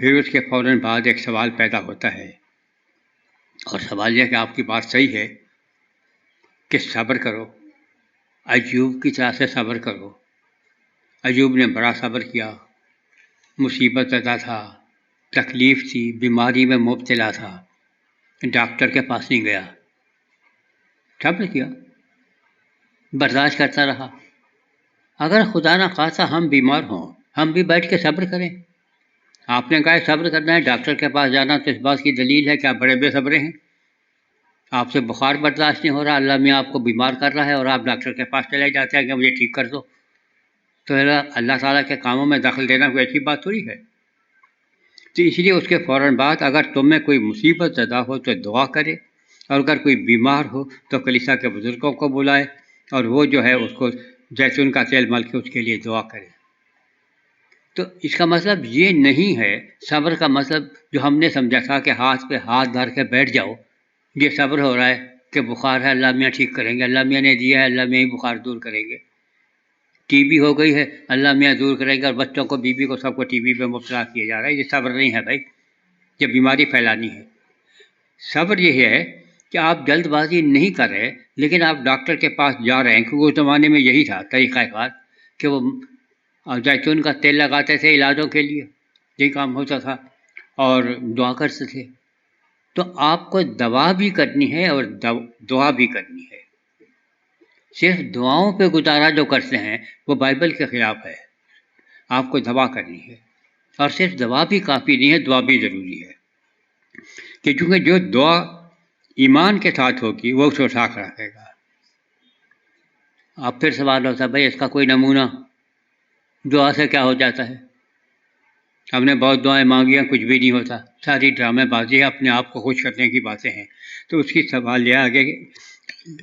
پھر اس کے فوراً بعد ایک سوال پیدا ہوتا ہے، اور سوال یہ کہ آپ کی بات صحیح ہے کہ صبر کرو، ایوب کی طرح سے صبر کرو۔ ایوب نے بڑا صبر کیا، مصیبت زدہ تھا، تکلیف تھی، بیماری میں مبتلا تھا، ڈاکٹر کے پاس نہیں گیا، صبر کیا، برداشت کرتا رہا۔ اگر خدا نہ خواستہ ہم بیمار ہوں، ہم بھی بیٹھ کے صبر کریں۔ آپ نے کہا ہے صبر کرنا ہے، ڈاکٹر کے پاس جانا، تو اس بات کی دلیل ہے کہ آپ بڑے بے صبرے ہیں۔ آپ سے بخار برداشت نہیں ہو رہا، اللہ میاں آپ کو بیمار کر رہا ہے، اور آپ ڈاکٹر کے پاس چلے جاتے ہیں کہ مجھے ٹھیک کر دو۔ تو اللہ تعالیٰ کے کاموں میں دخل دینا کوئی اچھی بات تھوڑی ہے۔ تو اس لیے اس کے فوراً بعد اگر تم میں کوئی مصیبت زدہ ہو تو دعا کرے، اور اگر کوئی بیمار ہو تو کلیسا کے بزرگوں کو بلائے، اور وہ جو ہے اس کو زیتون کا تیل مل کے اس کے لیے دعا کرے۔ تو اس کا مطلب یہ نہیں ہے، صبر کا مطلب جو ہم نے سمجھا تھا کہ ہاتھ پہ ہاتھ دھر کے بیٹھ جاؤ، یہ صبر ہو رہا ہے کہ بخار ہے، اللہ میاں ٹھیک کریں گے، اللہ میاں نے دیا ہے، اللہ میاں ہی بخار دور کریں گے۔ ٹی بی ہو گئی ہے، اللہ میاں دور کریں گے، اور بچوں کو، بیوی کو، سب کو ٹی بی پہ مبتلا کیا جا رہا ہے۔ یہ صبر نہیں ہے بھائی، یہ بیماری پھیلانی ہے۔ صبر یہ ہے کہ آپ جلد بازی نہیں کر رہے، لیکن آپ ڈاکٹر کے پاس جا رہے ہیں، کیونکہ اس زمانے میں یہی تھا طریقہ کار کہ وہ زیتون کا تیل لگاتے تھے علاجوں کے لیے، یہی کام ہوتا تھا، اور دعا کرتے تھے۔ تو آپ کو دوا بھی کرنی ہے اور دعا بھی کرنی ہے۔ صرف دعاؤں پہ گزارا جو کرتے ہیں وہ بائبل کے خلاف ہے۔ آپ کو دعا کرنی ہے، اور صرف دعا بھی کافی نہیں ہے، دعا بھی ضروری ہے، کہ چونکہ جو دعا ایمان کے ساتھ ہوگی وہ اسے اٹھا کر رکھے گا۔ اب پھر سوال ہوتا ہے بھائی اس کا کوئی نمونہ، دعا سے کیا ہو جاتا ہے؟ ہم نے بہت دعائیں مانگی ہیں، کچھ بھی نہیں ہوتا، ساری ڈرامے بازی ہے، اپنے آپ کو خوش کرنے کی باتیں ہیں۔ تو اس کی سوال یہ آگے کہ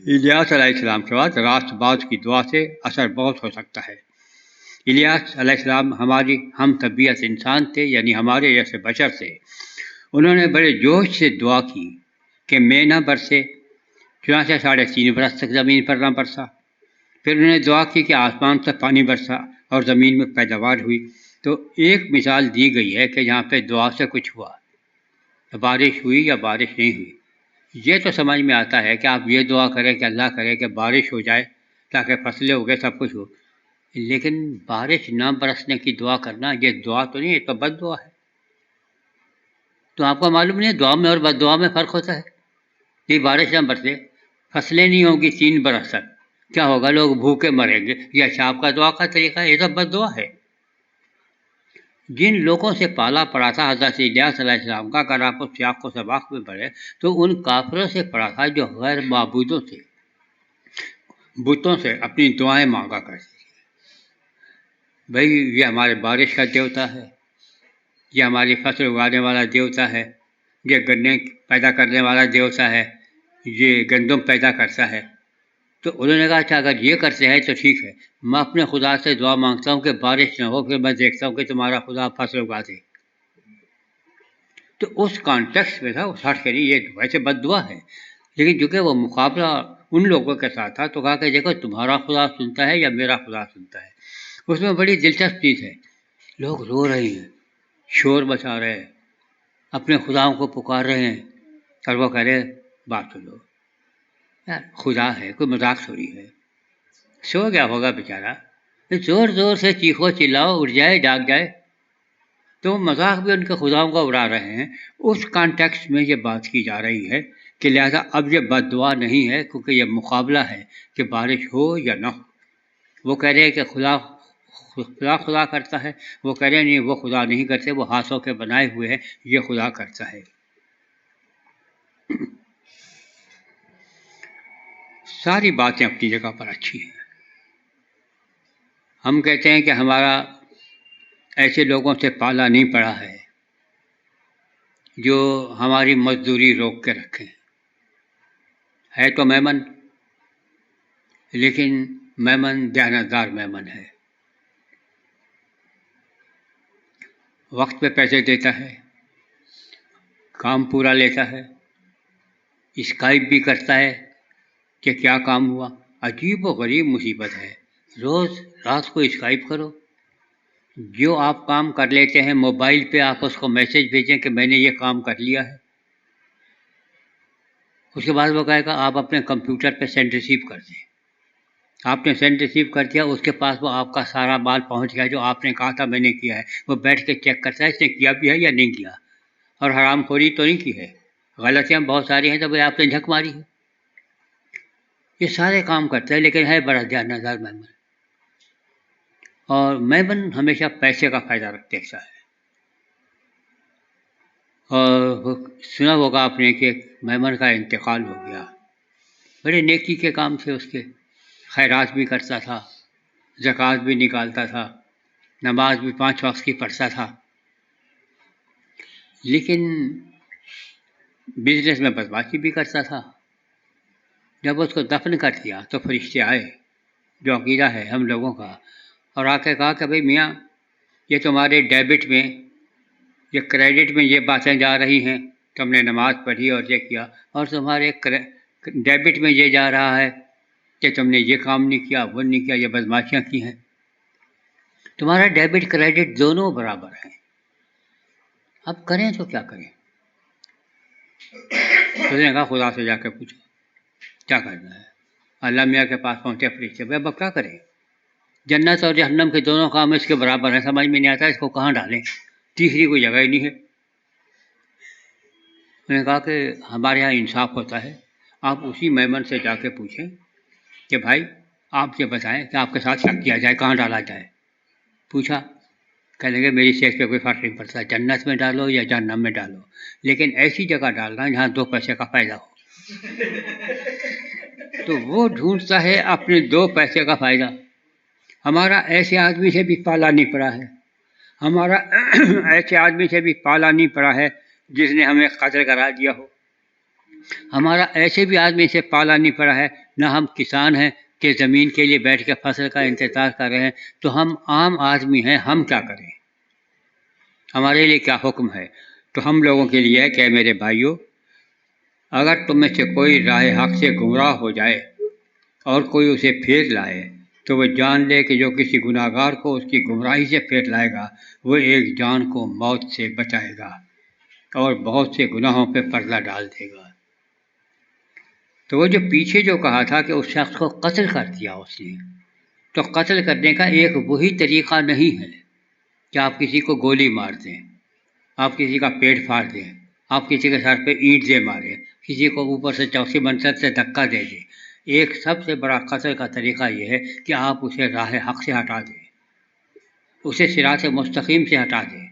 الیاس علیہ السلام کے بعد راست باز کی دعا سے اثر بہت ہو سکتا ہے۔ الیاس علیہ السلام ہماری ہم طبیعت انسان تھے، یعنی ہمارے جیسے بشر تھے۔ انہوں نے بڑے جوش سے دعا کی کہ میں نہ برسے، چنانچہ 3.5 برس تک زمین پر نہ برسا۔ پھر انہوں نے دعا کی کہ آسمان سے پانی برسا اور زمین میں پیداوار ہوئی۔ تو ایک مثال دی گئی ہے کہ یہاں پہ دعا سے کچھ ہوا، بارش ہوئی یا بارش نہیں ہوئی۔ یہ تو سمجھ میں آتا ہے کہ آپ یہ دعا کریں کہ اللہ کرے کہ بارش ہو جائے تاکہ فصلیں اگے، سب کچھ ہو، لیکن بارش نہ برسنے کی دعا کرنا یہ دعا تو نہیں، یہ تو بد دعا ہے۔ تو آپ کو معلوم نہیں ہے دعا میں اور بد دعا میں فرق ہوتا ہے؟ یہ بارش نہ برسے، فصلیں نہیں ہوگی 3 برس تک، کیا ہوگا؟ لوگ بھوکے مریں گے، یہ اچھا آپ کا دعا کا طریقہ ہے؟ یہ تو بد دعا ہے۔ جن لوگوں سے پالا پڑا تھا حضرت الیاس علیہ السلام کا، اگر آپ اس سیاق و سباق میں پڑھیں تو ان کافروں سے پڑا تھا جو غیر معبودوں سے، بتوں سے اپنی دعائیں مانگا کرتے تھے۔ بھائی یہ ہمارے بارش کا دیوتا ہے، یہ ہماری فصل اگانے والا دیوتا ہے، یہ گنے پیدا کرنے والا دیوتا ہے، یہ گندم پیدا کرتا ہے۔ تو انہوں نے کہا اچھا اگر یہ کرتے ہیں تو ٹھیک ہے، میں اپنے خدا سے دعا مانگتا ہوں کہ بارش نہ ہو، پھر میں دیکھتا ہوں کہ تمہارا خدا فصل اگا دے۔ تو اس کانٹیکسٹ میں تھا، اس ہٹ کے نہیں، یہ ویسے بد دعا ہے، لیکن چونکہ وہ مقابلہ ان لوگوں کے ساتھ تھا تو کہا کہ دیکھو تمہارا خدا سنتا ہے یا میرا خدا سنتا ہے۔ اس میں بڑی دلچسپ چیز ہے، لوگ رو رہے ہیں، شور مچا رہے ہیں، اپنے خداؤں کو پکار رہے ہیں، اور وہ کہہ رہے بات سنو یار، خدا ہے، کوئی مذاق تھوڑی ہے، سو گیا ہوگا بیچارہ، زور زور سے چیخو چلاؤ، اٹھ جائے، جاگ جائے۔ تو مذاق بھی ان کے خداؤں کا اڑا رہے ہیں۔ اس کانٹیکسٹ میں یہ بات کی جا رہی ہے کہ لہذا اب یہ بد دعا نہیں ہے، کیونکہ یہ مقابلہ ہے کہ بارش ہو یا نہ ہو۔ وہ کہہ رہے ہیں کہ خدا کرتا ہے، وہ کہہ رہے ہیں نہیں، وہ خدا نہیں کرتے، وہ ہاتھوں کے بنائے ہوئے ہیں، یہ خدا کرتا ہے۔ ساری باتیں اپنی جگہ پر اچھی ہیں۔ ہم کہتے ہیں کہ ہمارا ایسے لوگوں سے پالا نہیں پڑا ہے جو ہماری مزدوری روک کے رکھیں، ہے تو میمن، لیکن میمن دیانتدار میمن ہے، وقت پہ پیسے دیتا ہے، کام پورا لیتا ہے، اسکائپ بھی کرتا ہے کہ کیا کام ہوا۔ عجیب و غریب مصیبت ہے، روز رات کو اسکائپ کرو، جو آپ کام کر لیتے ہیں موبائل پہ آپ اس کو میسج بھیجیں کہ میں نے یہ کام کر لیا ہے، اس کے بعد وہ کہے گا آپ اپنے کمپیوٹر پہ سینڈ ریسیو کر دیں. آپ نے سینڈ ریسیو کر دیا، اس کے پاس وہ آپ کا سارا مال پہنچ گیا جو آپ نے کہا تھا میں نے کیا ہے. وہ بیٹھ کے چیک کرتا ہے اس نے کیا بھی ہے یا نہیں کیا، اور حرام خوری تو نہیں کی ہے، غلطیاں بہت ساری ہیں تو بھائی آپ نے جھک ماری ہے. یہ سارے کام کرتا ہے لیکن ہے بڑا دیانتدار میمن. اور میمن ہمیشہ پیسے کا فائدہ دیکھتا ہے. اور سنا ہوگا آپ نے کہ میمن کا انتقال ہو گیا. بڑے نیکی کے کام تھے اس کے، خیرات بھی کرتا تھا، زکوٰۃ بھی نکالتا تھا، نماز بھی 5 وقت کی پڑھتا تھا، لیکن بزنس میں بدمعاشی بھی کرتا تھا. جب اس کو دفن کر دیا تو فرشتے آئے، جو عقیدہ ہے ہم لوگوں کا، اور آ کے کہا کہ بھئی میاں یہ تمہارے ڈیبٹ میں، یہ کریڈٹ میں یہ باتیں جا رہی ہیں، تم نے نماز پڑھی اور یہ کیا، اور تمہارے ڈیبٹ میں یہ جا رہا ہے کہ تم نے یہ کام نہیں کیا، وہ نہیں کیا، یہ بدمعاشیاں کی ہیں. تمہارا ڈیبٹ کریڈٹ دونوں برابر ہیں، اب کریں تو کیا کریں؟ اس نے کہا خدا سے جا کے پوچھو کیا کرنا ہے. اللہ میاں کے پاس پہنچے فرشتے، بھائی اب کیا کریں؟ جنت اور جہنم کے دونوں کام اس کے برابر ہیں، سمجھ میں نہیں آتا اس کو کہاں ڈالیں، تیسری کوئی جگہ ہی نہیں ہے. انہوں نے کہا کہ ہمارے یہاں انصاف ہوتا ہے، آپ اسی میمن سے جا کے پوچھیں کہ بھائی آپ یہ بتائیں کہ آپ کے ساتھ کیا کیا جائے، کہاں ڈالا جائے. پوچھا، کہنے لگے میری صحت پہ کوئی فرق نہیں پڑتا، جنت میں ڈالو یا جہنم میں ڈالو، لیکن ایسی جگہ ڈالنا جہاں 2 پیسے کا فائدہ ہو. تو وہ ڈھونڈتا ہے اپنے 2 پیسے کا فائدہ. ہمارا ایسے آدمی سے بھی پالا نہیں پڑا ہے، ہمارا ایسے آدمی سے بھی پالا نہیں پڑا ہے جس نے ہمیں قتل کرا دیا ہو. ہمارا ایسے بھی آدمی سے پالا نہیں پڑا ہے، نہ ہم کسان ہیں کہ زمین کے لیے بیٹھ کے فصل کا انتظار کر رہے ہیں. تو ہم عام آدمی ہیں، ہم کیا کریں؟ ہمارے لیے کیا حکم ہے؟ تو ہم لوگوں کے لیے ہے کہ میرے بھائیوں، اگر تم میں سے کوئی راہ حق سے گمراہ ہو جائے اور کوئی اسے پھیر لائے تو وہ جان لے کہ جو کسی گناہ گار کو اس کی گمراہی سے پھیر لائے گا وہ ایک جان کو موت سے بچائے گا اور بہت سے گناہوں پہ پردہ ڈال دے گا. تو وہ جو پیچھے جو کہا تھا کہ اس شخص کو قتل کر دیا اس نے، تو قتل کرنے کا ایک وہی طریقہ نہیں ہے کہ آپ کسی کو گولی مار دیں، آپ کسی کا پیٹ پھاڑ دیں، آپ کسی کے سر پہ اینٹ دے ماریں، کسی کو اوپر سے چوتھی منزل سے دھکا دے دیں. ایک سب سے بڑا قتل کا طریقہ یہ ہے کہ آپ اسے راہ حق سے ہٹا دیں، اسے صراط مستقیم سے ہٹا دیں،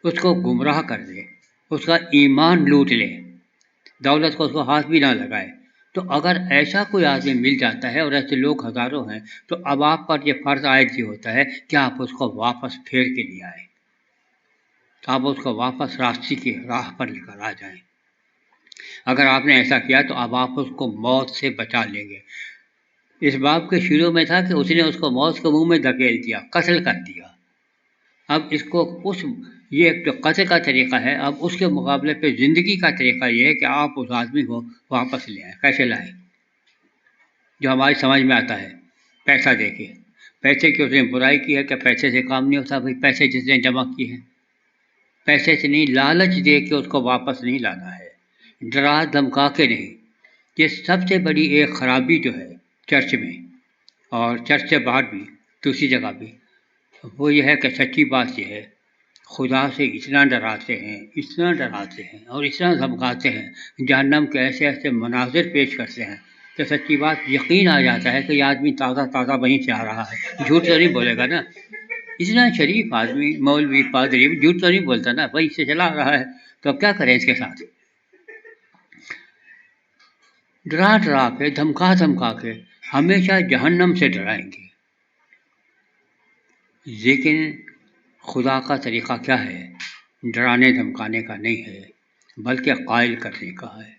اس کو گمراہ کر دیں، اس کا ایمان لوٹ لیں، دولت کو اس کو ہاتھ بھی نہ لگائے. تو اگر ایسا کوئی آدمی مل جاتا ہے، اور ایسے لوگ ہزاروں ہیں، تو اب آپ پر یہ فرض عائد یہ ہوتا ہے کہ آپ اس کو واپس پھیر کے لے آئیں، آپ اس کو واپس راستے کی راہ پر لے کر آ جائیں. اگر آپ نے ایسا کیا تو اب آپ اس کو موت سے بچا لیں گے. اس باب کے شروع میں تھا کہ اس نے اس کو موت کے منہ میں دھکیل دیا، قتل کر دیا. اب اس کو یہ ایک جو قتل کا طریقہ ہے، اب اس کے مقابلے پہ زندگی کا طریقہ یہ ہے کہ آپ اس آدمی کو واپس لے آئیں. کیسے لائیں؟ جو ہماری سمجھ میں آتا ہے، پیسہ دے کے. پیسے کی اس نے برائی کی ہے کہ پیسے سے کام نہیں ہوتا. بھائی پیسے جس نے جمع کی ہیں، پیسے سے نہیں، لالچ دے کے اس کو واپس نہیں لانا ہے، ڈرا دھمکا کے نہیں. یہ سب سے بڑی ایک خرابی جو ہے چرچ میں اور چرچ سے باہر بھی دوسری جگہ بھی، وہ یہ ہے کہ سچی بات یہ ہے، خدا سے اتنا ڈراتے ہیں، اتنا ڈراتے ہیں اور اتنا دھمکاتے ہیں، جہنم کے ایسے ایسے مناظر پیش کرتے ہیں کہ سچی بات یقین آ جاتا ہے کہ یہ آدمی تازہ تازہ وہیں سے آ رہا ہے. جھوٹ تو نہیں بولے گا نا، اتنا شریف آدمی، مولوی پادری جھوٹ تو نہیں بولتا نا، وہیں سے چلا رہا ہے. تو اب کیا کریں اس کے ساتھ؟ ڈرا ڈرا کے، دھمکا دھمکا کے ہمیشہ جہنم سے ڈرائیں گے. لیکن خدا کا طریقہ کیا ہے؟ ڈرانے دھمکانے کا نہیں ہے، بلکہ قائل کرنے کا ہے.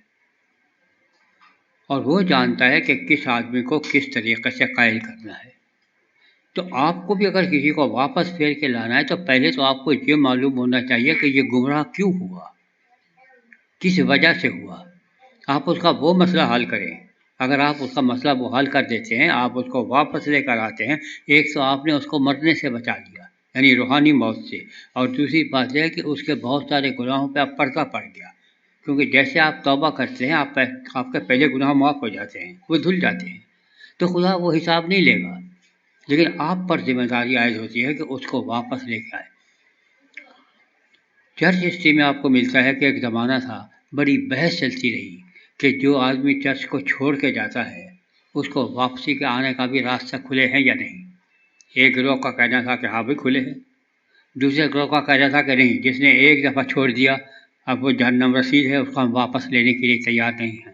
اور وہ جانتا ہے کہ کس آدمی کو کس طریقے سے قائل کرنا ہے. تو آپ کو بھی اگر کسی کو واپس پھیر کے لانا ہے تو پہلے تو آپ کو یہ معلوم ہونا چاہیے کہ یہ گمراہ کیوں ہوا، کس وجہ سے ہوا. آپ اس کا وہ مسئلہ حل کریں. اگر آپ اس کا مسئلہ وہ حل کر دیتے ہیں، آپ اس کو واپس لے کر آتے ہیں، ایک تو آپ نے اس کو مرنے سے بچا لیا، یعنی روحانی موت سے، اور دوسری بات یہ ہے کہ اس کے بہت سارے گناہوں پہ اب پردہ پڑ گیا، کیونکہ جیسے آپ توبہ کرتے ہیں آپ کے پہلے گناہ معاف ہو جاتے ہیں، وہ دھل جاتے ہیں، تو خدا وہ حساب نہیں لے گا، لیکن آپ پر ذمہ داری عائد ہوتی ہے کہ اس کو واپس لے کے آئے۔ چرچ ہسٹری میں آپ کو ملتا ہے کہ ایک زمانہ تھا، بڑی بحث چلتی رہی کہ جو آدمی چرچ کو چھوڑ کے جاتا ہے اس کو واپسی کے آنے کا بھی راستہ کھلے ہیں یا نہیں۔ ایک گروہ کا کہنا تھا کہ ہاں بھی کھلے ہیں، دوسرے گروہ کا کہنا تھا کہ نہیں، جس نے ایک دفعہ چھوڑ دیا اب وہ جہنم رسید ہے، اس کو ہم واپس لینے کے لیے تیار نہیں ہیں۔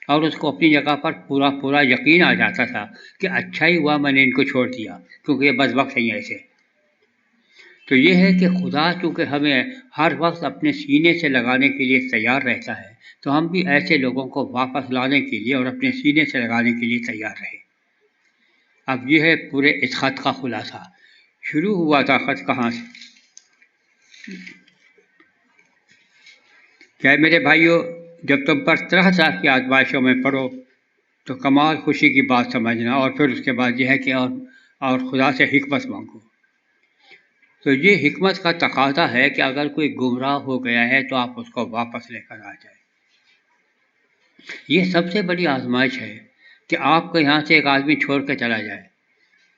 اور اس کو اپنی جگہ پر پورا یقین آ جاتا تھا کہ اچھا ہی ہوا میں نے ان کو چھوڑ دیا، کیونکہ یہ بدبخت ہیں ایسے۔ تو یہ ہے کہ خدا چونکہ ہمیں ہر وقت اپنے سینے سے لگانے کے لیے تیار رہتا ہے، تو ہم بھی ایسے لوگوں کو واپس لانے کے لیے اور اپنے سینے سے لگانے کے لیے تیار رہے۔ اب یہ ہے پورے اس خط کا خلاصہ۔ شروع ہوا تھا خط کہاں سے؟ کیا میرے بھائیوں، جب تم پر طرح طرح کی آزمائشوں میں پڑو تو کمال خوشی کی بات سمجھنا، اور پھر اس کے بعد یہ ہے کہ اور خدا سے حکمت مانگو۔ تو یہ حکمت کا تقاضا ہے کہ اگر کوئی گمراہ ہو گیا ہے تو آپ اس کو واپس لے کر آ جائیں۔ یہ سب سے بڑی آزمائش ہے کہ آپ کو یہاں سے ایک آدمی چھوڑ کے چلا جائے،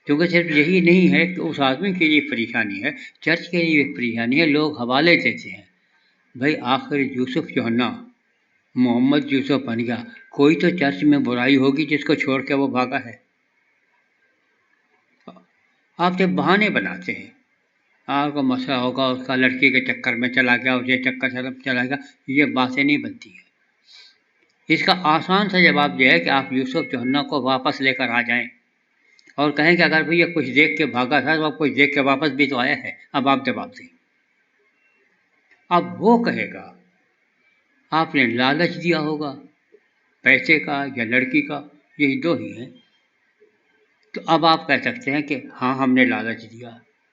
کیونکہ صرف یہی نہیں ہے کہ اس آدمی کے لیے پریشانی ہے، چرچ کے لیے بھی پریشانی ہے۔ لوگ حوالے دیتے ہیں، بھائی آخر یوسف یوحنا محمد یوسف بن گیا، کوئی تو چرچ میں برائی ہوگی جس کو چھوڑ کے وہ بھاگا ہے۔ آپ جب بہانے بناتے ہیں، آپ کو مسئلہ ہوگا اس کا لڑکی کے چکر میں چلا گیا، اسے چکر چلا گیا، یہ باتیں نہیں بنتی ہیں۔ اس کا آسان سا جواب یہ ہے کہ آپ یوسف یوحنا کو واپس لے کر آ جائیں اور کہیں کہ اگر بھئی یہ کچھ دیکھ کے بھاگا تھا تو اب کچھ دیکھ کے واپس بھی تو آیا ہے، اب آپ جواب دیں۔ اب وہ کہے گا آپ نے لالچ دیا ہوگا، پیسے کا یا لڑکی کا، یہی دو ہی ہیں، تو اب آپ کہہ سکتے ہیں کہ ہاں ہم نے لالچ دیا،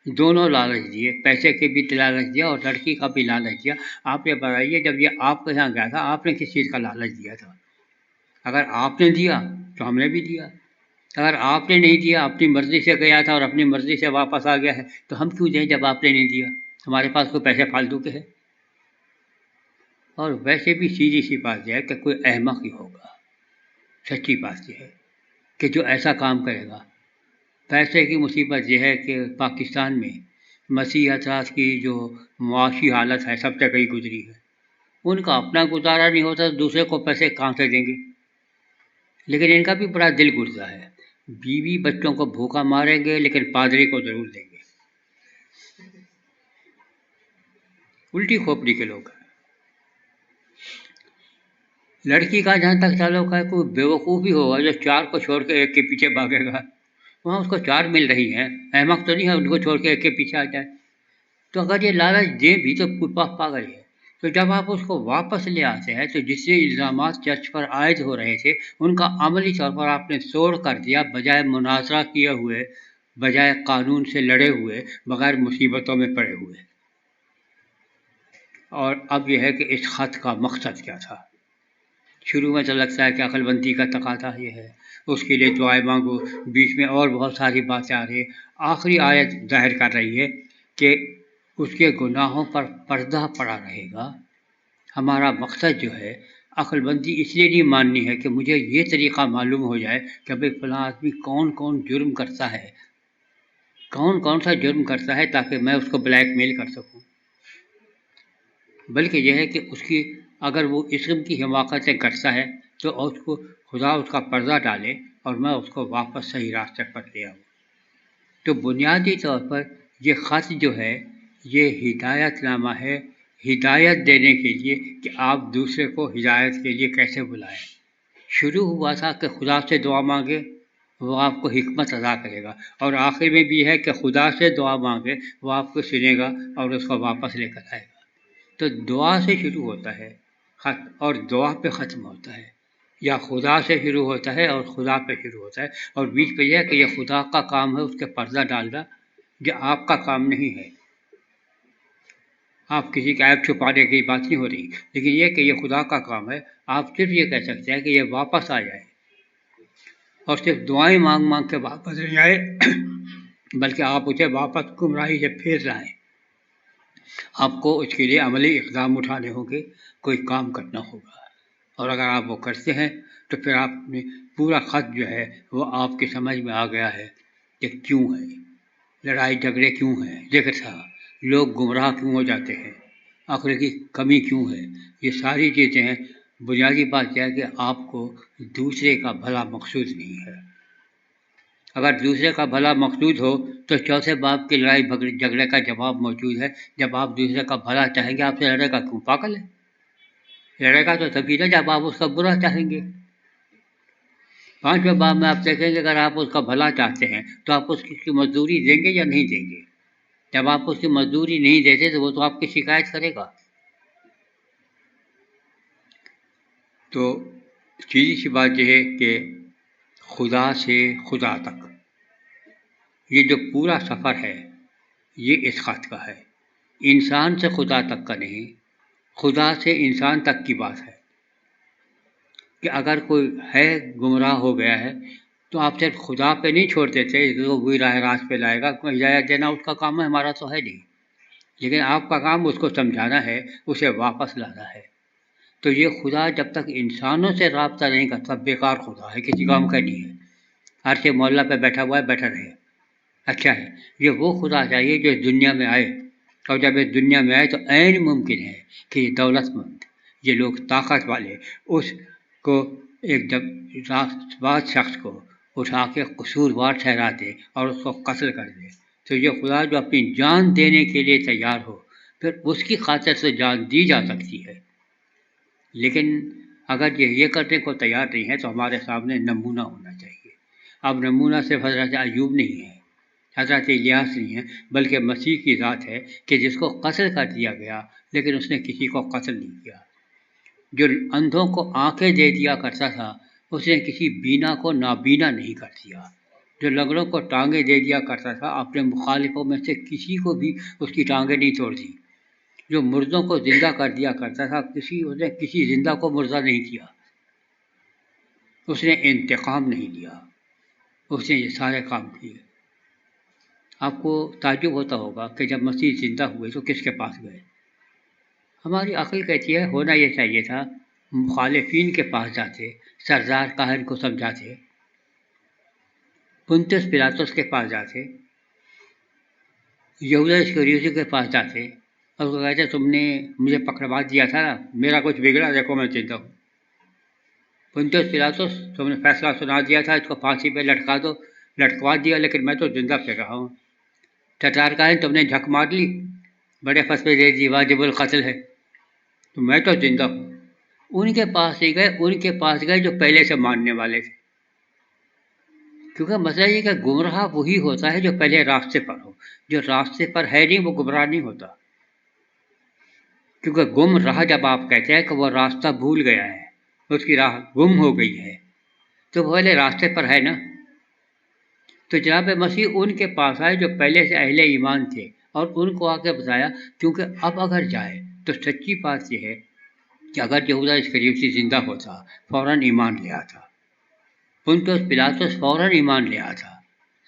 دونوں لالچ دیے، پیسے کے بھی لالچ دیا اور لڑکی کا بھی لالچ دیا۔ آپ یہ بتائیے جب یہ آپ کے یہاں گیا تھا آپ نے کس چیز کا لالچ دیا تھا؟ اگر آپ نے دیا تو ہم نے بھی دیا، اگر آپ نے نہیں دیا، اپنی مرضی سے گیا تھا اور اپنی مرضی سے واپس آ گیا ہے، تو ہم کیوں دیں جب آپ نے نہیں دیا؟ ہمارے پاس کوئی پیسے فالتو کے ہیں؟ اور ویسے بھی سیدھی سی بات یہ ہے کہ کوئی احمق ہی ہوگا، سچی بات یہ ہے کہ جو ایسا کام کرے گا۔ پیسے کی مصیبت یہ ہے کہ پاکستان میں مسیح حضرات کی جو معاشی حالت ہے سب سے کئی گزری ہے، ان کا اپنا گزارا نہیں ہوتا تو دوسرے کو پیسے کہاں سے دیں گے؟ لیکن ان کا بھی بڑا دل گرزا ہے، بیوی بچوں کو بھوکا ماریں گے لیکن پادری کو ضرور دیں گے۔ الٹی کھوپڑی کے لوگ ہیں۔ لڑکی کا جہاں تک تعلق ہے، کوئی بیوقوفی ہوگا جو چار کو چھوڑ کے ایک کے پیچھے بھاگے گا، وہاں اس کو چار مل رہی ہیں، احمق تو نہیں ہے ان کو چھوڑ کے ایک کے پیچھے آ جائے۔ تو اگر یہ لالچ دیں بھی تو پاگل ہے۔ تو جب آپ اس کو واپس لے آتے ہیں تو جس سے الزامات چرچ پر عائد ہو رہے تھے ان کا عملی طور پر آپ نے توڑ کر دیا، بجائے مناظرہ کیے ہوئے، بجائے قانون سے لڑے ہوئے، بغیر مصیبتوں میں پڑے ہوئے۔ اور اب یہ ہے کہ اس خط کا مقصد کیا تھا؟ شروع میں تو لگتا ہے کہ عقل بندی کا تقاضا یہ ہے، اس کے لیے دعائیں مانگو، بیچ میں اور بہت ساری باتیں آ رہی ہیں، آخری آیت ظاہر کر رہی ہے کہ اس کے گناہوں پر پردہ پڑا رہے گا۔ ہمارا مقصد جو ہے عقل بندی اس لیے نہیں ماننی ہے کہ مجھے یہ طریقہ معلوم ہو جائے کہ بھئی فلاں آدمی کون کون جرم کرتا ہے، کون کون سا جرم کرتا ہے، تاکہ میں اس کو بلیک میل کر سکوں، بلکہ یہ ہے کہ اس کی اگر وہ اس قسم کی حماقتیں کرتا ہے تو اس کو خدا اس کا پردہ ڈالے اور میں اس کو واپس صحیح راستے پر لے آؤں۔ تو بنیادی طور پر یہ خط جو ہے یہ ہدایت نامہ ہے، ہدایت دینے کے لیے کہ آپ دوسرے کو ہدایت کے لیے کیسے بلائیں۔ شروع ہوا تھا کہ خدا سے دعا مانگے، وہ آپ کو حکمت عطا کرے گا، اور آخر میں بھی ہے کہ خدا سے دعا مانگے، وہ آپ کو سنے گا اور اس کو واپس لے کر آئے گا۔ تو دعا سے شروع ہوتا ہے خط اور دعا پہ ختم ہوتا ہے، یا خدا سے شروع ہوتا ہے اور خدا پہ شروع ہوتا ہے، اور بیچ پہ یہ ہے کہ یہ خدا کا کام ہے اس کے پردہ ڈالنا، یہ آپ کا کام نہیں ہے۔ آپ کسی کا عیب چھپانے کی بات نہیں ہو رہی، لیکن یہ کہ یہ خدا کا کام ہے۔ آپ صرف یہ کہہ سکتے ہیں کہ یہ واپس آ جائے، اور صرف دعائیں مانگ مانگ کے واپس نہیں آئے، بلکہ آپ اسے واپس گمراہی سے پھیر لائیں۔ آپ کو اس کے لیے عملی اقدام اٹھانے ہوں گے، کوئی کام کرنا ہوگا، اور اگر آپ وہ کرتے ہیں تو پھر آپ نے پورا خط جو ہے وہ آپ کی سمجھ میں آ گیا ہے کہ کیوں ہے لڑائی جھگڑے، کیوں ہیں ذکر تھا، لوگ گمراہ کیوں ہو جاتے ہیں، عقل کی کمی کیوں ہے۔ یہ ساری چیزیں ہیں۔ بنیادی بات یہ ہے کہ آپ کو دوسرے کا بھلا مقصود نہیں ہے۔ اگر دوسرے کا بھلا مقصود ہو تو چوتھے باب کی لڑائی جھگڑے کا جواب موجود ہے۔ جب آپ دوسرے کا بھلا چاہیں گے، آپ سے لڑے گا کیوں؟ پاگل ہے؟ لڑے گا تو تبھی نہ جب آپ اس کا برا چاہیں گے۔ 5ویں باب میں آپ دیکھیں گے اگر آپ اس کا بھلا چاہتے ہیں تو آپ اس کی مزدوری دیں گے یا نہیں دیں گے؟ جب آپ اس کی مزدوری نہیں دیتے تو وہ تو آپ کی شکایت کرے گا۔ تو سیدھی سی بات یہ ہے کہ خدا سے خدا تک یہ جو پورا سفر ہے یہ اس خط کا ہے۔ انسان سے خدا تک کا نہیں، خدا سے انسان تک کی بات ہے کہ اگر کوئی ہے گمراہ ہو گیا ہے تو آپ صرف خدا پہ نہیں چھوڑ دیتے وہ وہی راہ راست پہ لائے گا، ہدایت دینا اس کا کام ہے، ہمارا تو ہے نہیں، لیکن آپ کا کام اس کو سمجھانا ہے، اسے واپس لانا ہے۔ تو یہ خدا جب تک انسانوں سے رابطہ نہیں کرتا بیکار خدا ہے، کسی کام کا نہیں ہے۔ ہر سے محلہ پہ بیٹھا ہوا ہے، بیٹھا رہے، اچھا ہے۔ یہ وہ خدا چاہیے جو اس دنیا میں آئے، اور جب اس دنیا میں آئے تو عین ممکن ہے کہ یہ دولت مند، یہ لوگ طاقت والے اس کو ایک جب راست باز شخص کو اٹھا کے قصوروار ٹھہرا دے اور اس کو قتل کر دے۔ تو یہ خدا جو اپنی جان دینے کے لیے تیار ہو، پھر اس کی خاطر سے جان دی جا سکتی ہے۔ لیکن اگر یہ کرنے کو تیار نہیں ہے تو ہمارے سامنے نمونہ ہونا چاہیے۔ اب نمونہ صرف حضرت ایوب نہیں ہے، حضرت الیاس نہیں ہے، بلکہ مسیح کی ذات ہے کہ جس کو قتل کر دیا گیا لیکن اس نے کسی کو قتل نہیں کیا۔ جو اندھوں کو آنکھیں دے دیا کرتا تھا اس نے کسی بینا کو نابینا نہیں کر دیا۔ جو لنگڑوں کو ٹانگیں دے دیا کرتا تھا اپنے مخالفوں میں سے کسی کو بھی اس کی ٹانگیں نہیں توڑ دی۔ جو مردوں کو زندہ کر دیا کرتا تھا اس نے کسی زندہ کو مردہ نہیں کیا۔ اس نے انتقام نہیں لیا، اس نے یہ سارے کام کیے۔ آپ کو تعجب ہوتا ہوگا کہ جب مسیح زندہ ہوئے تو کس کے پاس گئے؟ ہماری عقل کہتی ہے ہونا یہ چاہیے تھا مخالفین کے پاس جاتے، سردار کاہن کو سمجھاتے، پنطس پلاطس کے پاس جاتے، یہودا اسکریوسی کے پاس جاتے اور وہ کہتے تم نے مجھے پکڑوا دیا تھا نا، میرا کچھ بگڑا، دیکھو میں زندہ ہوں۔ پنطس پلاطس تم نے فیصلہ سنا دیا تھا اس کو پھانسی پہ لٹکا دو، لٹکوا دیا، لیکن میں تو زندہ پھر رہا ہوں۔ سردار کاہن تم نے جھک مار لی، بڑے فصلے دے دی، واجب القتل ہے، تو میں تو زندہ ہوں۔ ان کے پاس ہی گئے، ان کے پاس گئے جو پہلے سے ماننے والے تھے، کیونکہ مسئلہ یہ کہ گمراہ وہی ہوتا ہے جو پہلے راستے پر ہو، جو راستے پر ہے نہیں وہ گمراہ نہیں ہوتا۔ کیونکہ گم راہ جب آپ کہتے ہیں کہ وہ راستہ بھول گیا ہے، اس کی راہ گم ہو گئی ہے، تو وہ پہلے راستے پر ہے نا۔ تو جناب مسیح ان کے پاس آئے جو پہلے سے اہل ایمان تھے اور ان کو آ کے بتایا، کیونکہ اب اگر جائے تو سچی بات یہ ہے کہ اگر یہودا اسکریوسی زندہ ہوتا فوراً ایمان لے آتا، پنطس پلاطس فوراً ایمان لے آتا،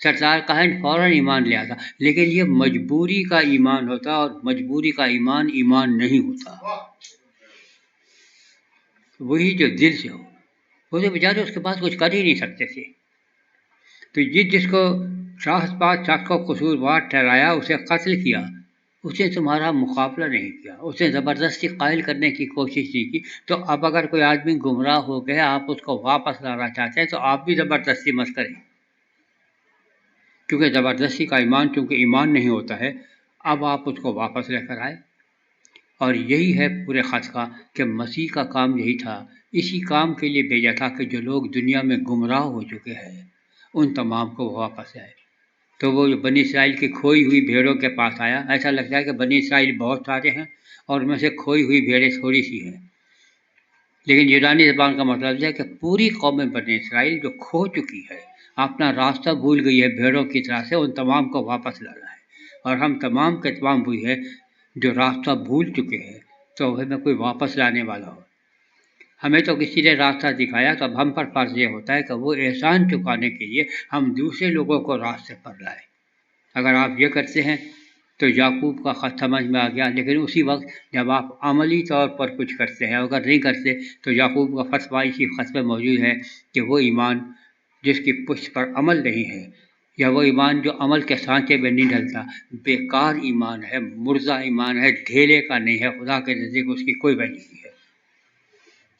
سردار کاہن فوراً ایمان لے آتا، لیکن یہ مجبوری کا ایمان ہوتا اور مجبوری کا ایمان ایمان نہیں ہوتا۔ وہی جو دل سے ہو، وہ تو بیچارے اس کے پاس کچھ کر ہی نہیں سکتے تھے۔ تو یہ جس کو شاہد پاس شخص کو قصوروار ٹھہرایا، اسے قتل کیا، اس نے تمہارا مقابلہ نہیں کیا، اس نے زبردستی قائل کرنے کی کوشش نہیں کی۔ تو اب اگر کوئی آدمی گمراہ ہو گیا، آپ اس کو واپس لانا چاہتے ہیں تو آپ بھی زبردستی مت کریں، کیونکہ زبردستی کا ایمان چونکہ ایمان نہیں ہوتا ہے۔ اب آپ اس کو واپس لے کر آئے، اور یہی ہے پورے خط کا کہ مسیح کا کام یہی تھا، اسی کام کے لیے بھیجا تھا کہ جو لوگ دنیا میں گمراہ ہو چکے ہیں ان تمام کو واپس آئے۔ تو وہ بنی اسرائیل کی کھوئی ہوئی بھیڑوں کے پاس آیا۔ ایسا لگتا ہے کہ بنی اسرائیل بہت سارے ہیں اور ان میں سے کھوئی ہوئی بھیڑیں تھوڑی سی ہیں، لیکن یونانی زبان کا مطلب ہے کہ پوری قوم بنی اسرائیل جو کھو چکی ہے، اپنا راستہ بھول گئی ہے بھیڑوں کی طرح سے، ان تمام کو واپس لانا ہے۔ اور ہم تمام کے تمام ہوئی ہے جو راستہ بھول چکے ہیں، تو ہمیں کوئی واپس لانے والا ہو۔ ہمیں تو کسی نے راستہ دکھایا، تو اب ہم پر فرض یہ ہوتا ہے کہ وہ احسان چکانے کے لیے ہم دوسرے لوگوں کو راستے پر لائیں۔ اگر آپ یہ کرتے ہیں تو یعقوب کا خط سمجھ میں آ گیا، لیکن اسی وقت جب آپ عملی طور پر کچھ کرتے ہیں، اگر نہیں کرتے تو یعقوب کا فتویٰ اسی خط میں موجود ہے کہ وہ ایمان جس کی پشت پر عمل نہیں ہے، یا وہ ایمان جو عمل کے سانچے میں نہیں ڈھلتا، بیکار ایمان ہے، مردہ ایمان ہے، ڈھیلے کا نہیں ہے، خدا کے نزدیک اس کی کوئی ویلیو نہیں ہے۔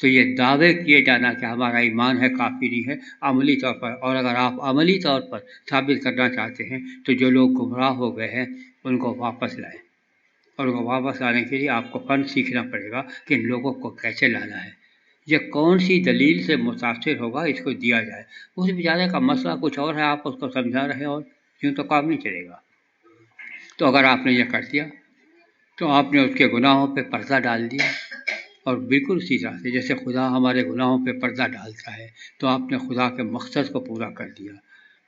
تو یہ دعوے کیے جانا کہ ہمارا ایمان ہے کافی نہیں ہے عملی طور پر۔ اور اگر آپ عملی طور پر ثابت کرنا چاہتے ہیں تو جو لوگ گمراہ ہو گئے ہیں ان کو واپس لائیں، اور ان کو واپس لانے کے لیے آپ کو فن سیکھنا پڑے گا کہ ان لوگوں کو کیسے لانا ہے، یہ کون سی دلیل سے متاثر ہوگا اس کو دیا جائے۔ اس بیچارے کا مسئلہ کچھ اور ہے، آپ اس کو سمجھا رہے ہیں، اور یوں تو کام نہیں چلے گا۔ تو اگر آپ نے یہ کر دیا تو آپ نے اس کے گناہوں پہ پردہ ڈال دیا، اور بالکل اسی طرح سے جیسے خدا ہمارے گناہوں پہ پردہ ڈالتا ہے تو آپ نے خدا کے مقصد کو پورا کر دیا۔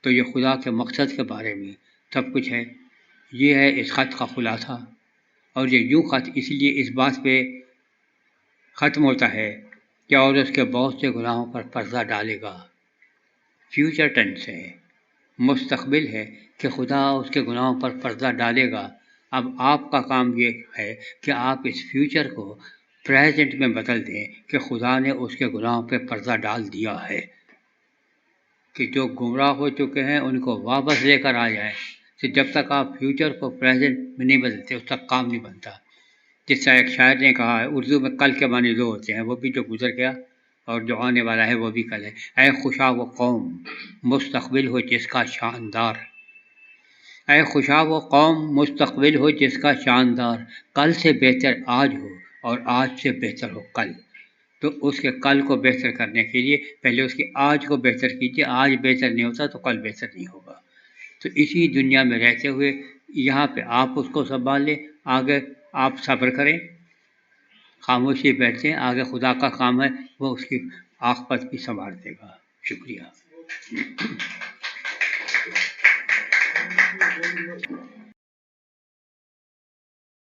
تو یہ خدا کے مقصد کے بارے میں سب کچھ ہے، یہ ہے اس خط کا خلاصہ۔ اور یہ یوں خط اس لیے اس بات پہ ختم ہوتا ہے کہ اور اس کے بہت سے گناہوں پر پردہ ڈالے گا، فیوچر ٹینس ہے، مستقبل ہے کہ خدا اس کے گناہوں پر پردہ ڈالے گا۔ اب آپ کا کام یہ ہے کہ آپ اس فیوچر کو پریزنٹ میں بدل دیں کہ خدا نے اس کے گناہوں پہ پردہ ڈال دیا ہے، کہ جو گمراہ ہو چکے ہیں ان کو واپس لے کر آ جائیں۔ تو جب تک آپ فیوچر کو پریزنٹ میں نہیں بدلتے اس تک کام نہیں بنتا۔ جس طرح ایک شاعر نے کہا ہے، اردو میں کل کے معنی دو ہوتے ہیں، وہ بھی جو گزر گیا اور جو آنے والا ہے وہ بھی کل ہے۔ اے خوشا وہ قوم مستقبل ہو جس کا شاندار، اے خوشا وہ قوم مستقبل ہو جس کا شاندار، کل سے بہتر آج ہو اور آج سے بہتر ہو کل۔ تو اس کے کل کو بہتر کرنے کے لیے پہلے اس کی آج کو بہتر کیجیے، آج بہتر نہیں ہوتا تو کل بہتر نہیں ہوگا۔ تو اسی دنیا میں رہتے ہوئے یہاں پہ آپ اس کو سنبھال لیں، آگے آپ صبر کریں، خاموشی بیٹھیں، آگے خدا کا کام ہے، وہ اس کی عاقبت بھی سنبھال دے گا۔ شکریہ۔